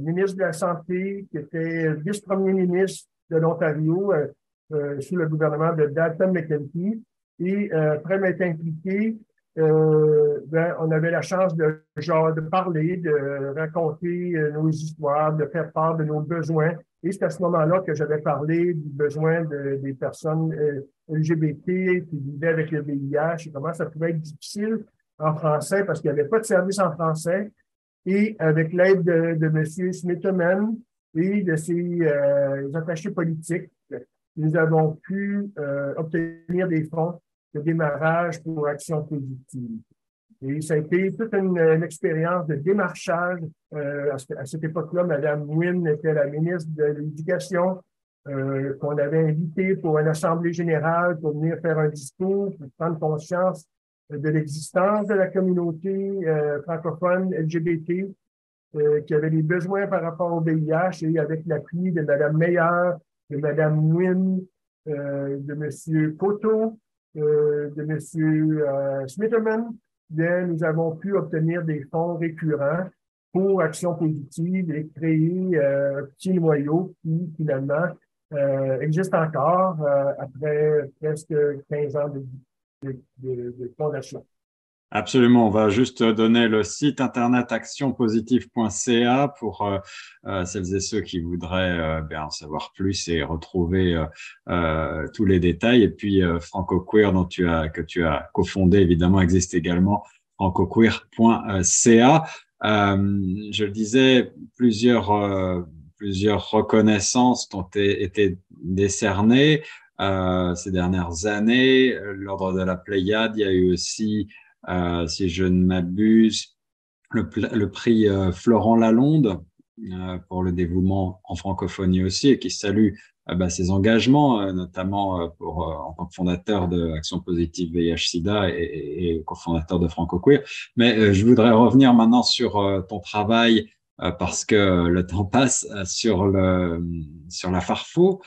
ministre de la Santé, qui était vice-premier ministre de l'Ontario sous le gouvernement de Dalton McKenzie. Et après m'être impliqué, on avait la chance de parler, de raconter nos histoires, de faire part de nos besoins. Et c'est à ce moment-là que j'avais parlé du besoin des personnes LGBT qui vivaient avec le VIH et comment ça pouvait être difficile en français parce qu'il n'y avait pas de service en français. Et avec l'aide de M. Smithman et de ses attachés politiques, nous avons pu obtenir des fonds de démarrage pour Action Positive. Et ça a été toute une expérience de démarchage. À cette époque-là, Mme Nguyen était la ministre de l'Éducation, qu'on avait invitée pour une assemblée générale pour venir faire un discours, pour prendre conscience de l'existence de la communauté francophone LGBT, qui avait des besoins par rapport au VIH, et avec l'appui de Mme Meyer, de Mme Nguyen, de M. Coteau, de M. Smithman, nous avons pu obtenir des fonds récurrents pour Action Positive et créer un petit noyau qui, finalement, existe encore après presque 15 ans de fondation. Absolument, on va juste donner le site internet actionpositive.ca pour celles et ceux qui voudraient bien en savoir plus et retrouver tous les détails. Et puis FrancoQueer que tu as cofondé évidemment existe également, francoqueer.ca. Je le disais, plusieurs reconnaissances ont été décernées ces dernières années. L'Ordre de la Pléiade, il y a eu aussi si je ne m'abuse, le prix Florent Lalonde pour le dévouement en francophonie aussi, et qui salue ses engagements, notamment en tant que fondateur de Action Positive VIH/SIDA et cofondateur de FrancoQueer. Mais je voudrais revenir maintenant sur ton travail parce que le temps passe sur la Farfo.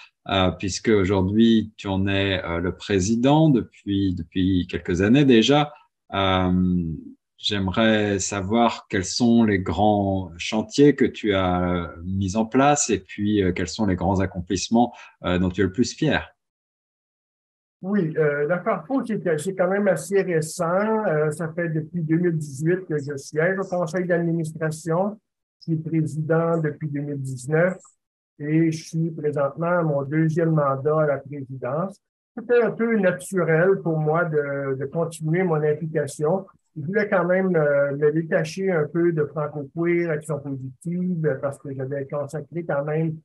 Puisque aujourd'hui tu en es le président depuis quelques années déjà. Euh, J'aimerais savoir quels sont les grands chantiers que tu as mis en place et puis quels sont les grands accomplissements dont tu es le plus fier. Oui, la Farfo, c'est quand même assez récent. Ça fait depuis 2018 que je siège au conseil d'administration. Je suis président depuis 2019 et je suis présentement à mon deuxième mandat à la présidence. C'était un peu naturel pour moi de continuer mon implication. Je voulais quand même me détacher un peu de FrancoQueer, Action Positive, parce que j'avais consacré quand même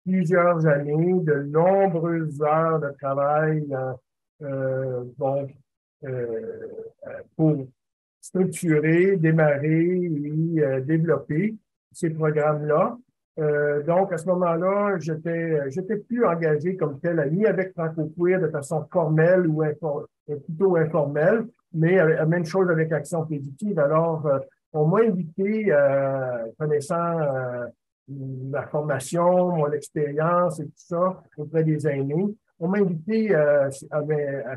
plusieurs années, de nombreuses heures de travail donc, euh, pour structurer, démarrer et développer ces programmes-là. Donc, à ce moment-là, j'étais plus engagé comme tel, ni avec FrancoQueer de façon formelle ou plutôt informelle, mais même chose avec Action Positive. Alors, on m'a invité, connaissant ma formation, mon expérience et tout ça auprès des aînés, on m'a invité à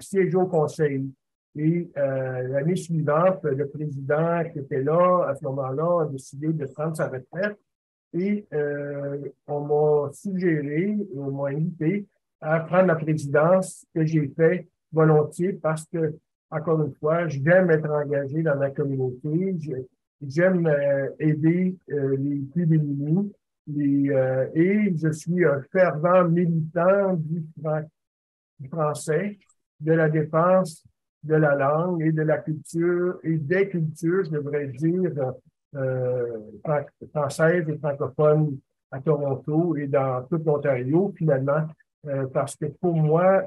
siéger au conseil. Et l'année suivante, le président qui était là, à ce moment-là, a décidé de prendre sa retraite. Et on m'a suggéré, on m'a invité à prendre la présidence, que j'ai fait volontiers parce que, encore une fois, j'aime être engagé dans ma communauté, j'aime aider les plus démunis, et je suis un fervent militant du français, de la défense de la langue et de la culture et des cultures, je devrais dire, françaises et francophones à Toronto et dans tout l'Ontario, finalement, parce que pour moi,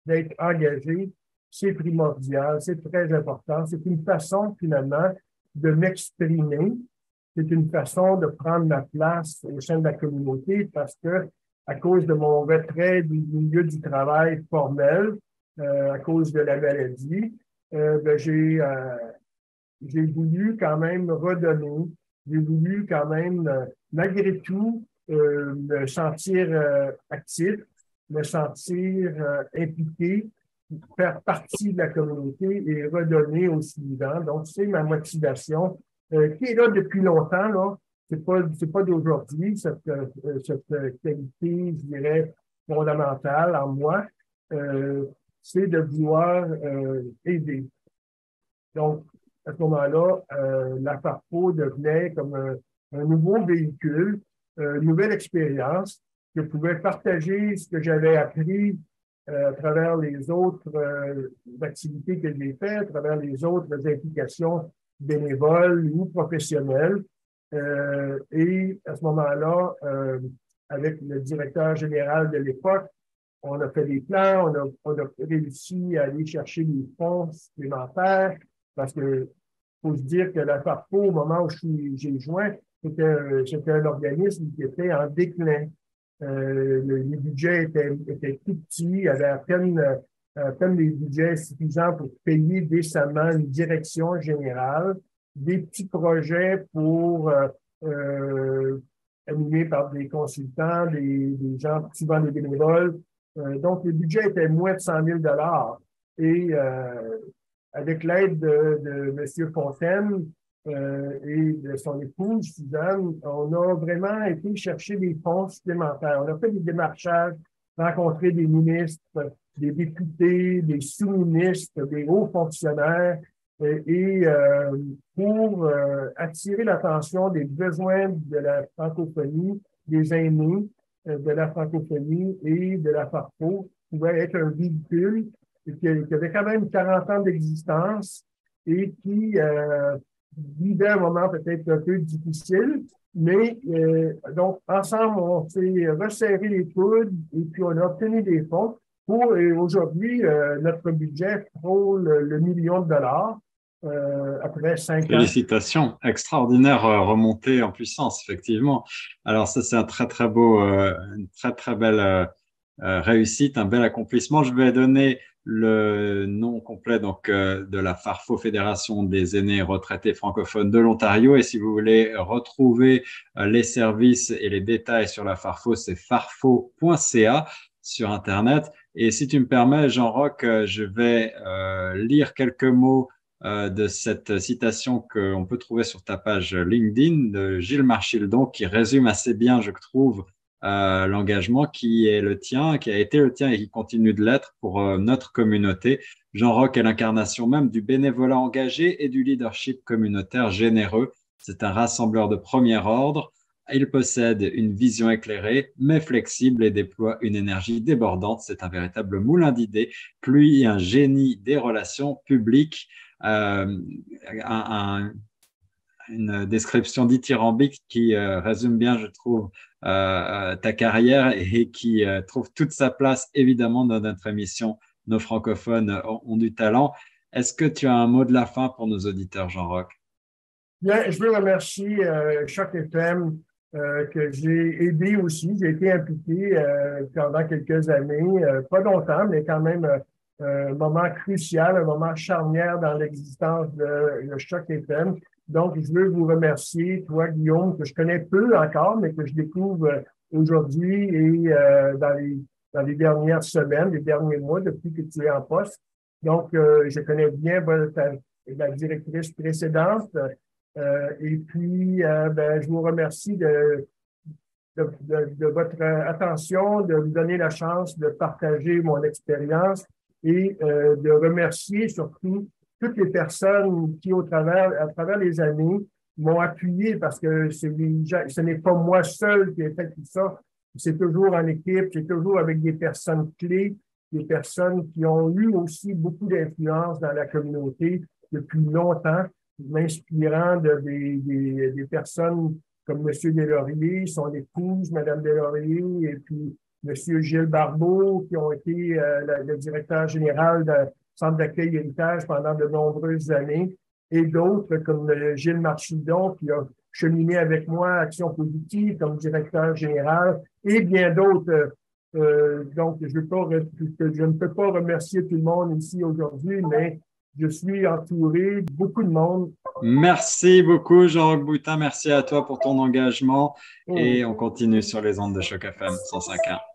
d'être engagé, c'est primordial, c'est très important. C'est une façon, finalement, de m'exprimer. C'est une façon de prendre ma place au sein de la communauté parce que, à cause de mon retrait du milieu du travail formel, à cause de la maladie, j'ai voulu quand même redonner, j'ai voulu quand même, malgré tout, me sentir actif, me sentir impliqué, faire partie de la communauté et redonner aux suivants. Donc, c'est ma motivation qui est là depuis longtemps, là. C'est pas d'aujourd'hui, cette qualité, je dirais, fondamentale en moi, c'est de vouloir aider. Donc, à ce moment-là, la Farfo devenait comme un nouveau véhicule, une nouvelle expérience. Je pouvais partager ce que j'avais appris à travers les autres activités que j'ai faites, à travers les autres implications bénévoles ou professionnelles. Et à ce moment-là, avec le directeur général de l'époque, on a fait des plans, on a réussi à aller chercher des fonds supplémentaires parce que faut se dire que la Farfo, au moment où j'ai joint, c'était un organisme qui était en déclin. Les budgets étaient tout petits, il y avait à peine des budgets suffisants pour payer décemment une direction générale, des petits projets pour animés par des consultants, des gens, souvent des bénévoles. Donc, le budget était moins de 100 000 et avec l'aide de M. Fontaine et de son épouse, Suzanne, on a vraiment été chercher des fonds supplémentaires. On a fait des démarchages, rencontré des ministres, des députés, des sous-ministres, des hauts fonctionnaires pour attirer l'attention des besoins de la francophonie, des aînés de la francophonie et de la FARFO, pouvait être un véhicule qui avait quand même 40 ans d'existence et qui vivait un moment peut-être un peu difficile, mais donc ensemble, on s'est resserré les coudes et puis on a obtenu des fonds pour, et aujourd'hui, notre budget frôle le million de dollars après 5 ans. Félicitations, extraordinaire remontée en puissance, effectivement. Alors ça, c'est un très, très beau, une très, très belle réussite, un bel accomplissement. Je vais donner le nom complet donc de la FARFO, Fédération des aînés retraités francophones de l'Ontario. Et si vous voulez retrouver les services et les détails sur la FARFO, c'est farfo.ca sur Internet. Et si tu me permets, Jean-Roch, je vais lire quelques mots de cette citation qu'on peut trouver sur ta page LinkedIn de Gilles Marchildon, qui résume assez bien, je trouve, l'engagement qui est le tien, qui a été le tien et qui continue de l'être pour notre communauté. Jean-Roch est l'incarnation même du bénévolat engagé et du leadership communautaire généreux. C'est un rassembleur de premier ordre. Il possède une vision éclairée, mais flexible et déploie une énergie débordante. C'est un véritable moulin d'idées, puis un génie des relations publiques. Une description dithyrambique qui résume bien, je trouve, ta carrière et qui trouve toute sa place, évidemment, dans notre émission Nos francophones ont du talent. Est-ce que tu as un mot de la fin pour nos auditeurs, Jean-Roch? Bien, je veux remercier Choc FM que j'ai aidé aussi. J'ai été impliqué pendant quelques années, pas longtemps, mais quand même un moment crucial, un moment charnière dans l'existence de Choc FM. Donc, je veux vous remercier, toi, Guillaume, que je connais peu encore, mais que je découvre aujourd'hui et dans les dernières semaines, les derniers mois, depuis que tu es en poste. Donc, je connais bien la directrice précédente. Et puis, je vous remercie de votre attention, de me donner la chance de partager mon expérience et de remercier surtout toutes les personnes qui, à travers les années, m'ont appuyé parce que ce n'est pas moi seul qui ai fait tout ça. C'est toujours en équipe, c'est toujours avec des personnes clés, des personnes qui ont eu aussi beaucoup d'influence dans la communauté depuis longtemps, m'inspirant des personnes comme M. Deslauriers, son épouse, Mme Deslauriers, et puis M. Gilles Barbeau, qui ont été le directeur général du Centre d'accueil héritage pendant de nombreuses années, et d'autres comme Gilles Marchildon, qui a cheminé avec moi à Action positive comme directeur général, et bien d'autres. Donc, je ne peux pas remercier tout le monde ici aujourd'hui, mais je suis entouré de beaucoup de monde. Merci beaucoup, Jean-Roch Boutin. Merci à toi pour ton engagement. Et on continue sur les ondes de Choc FM 105.1.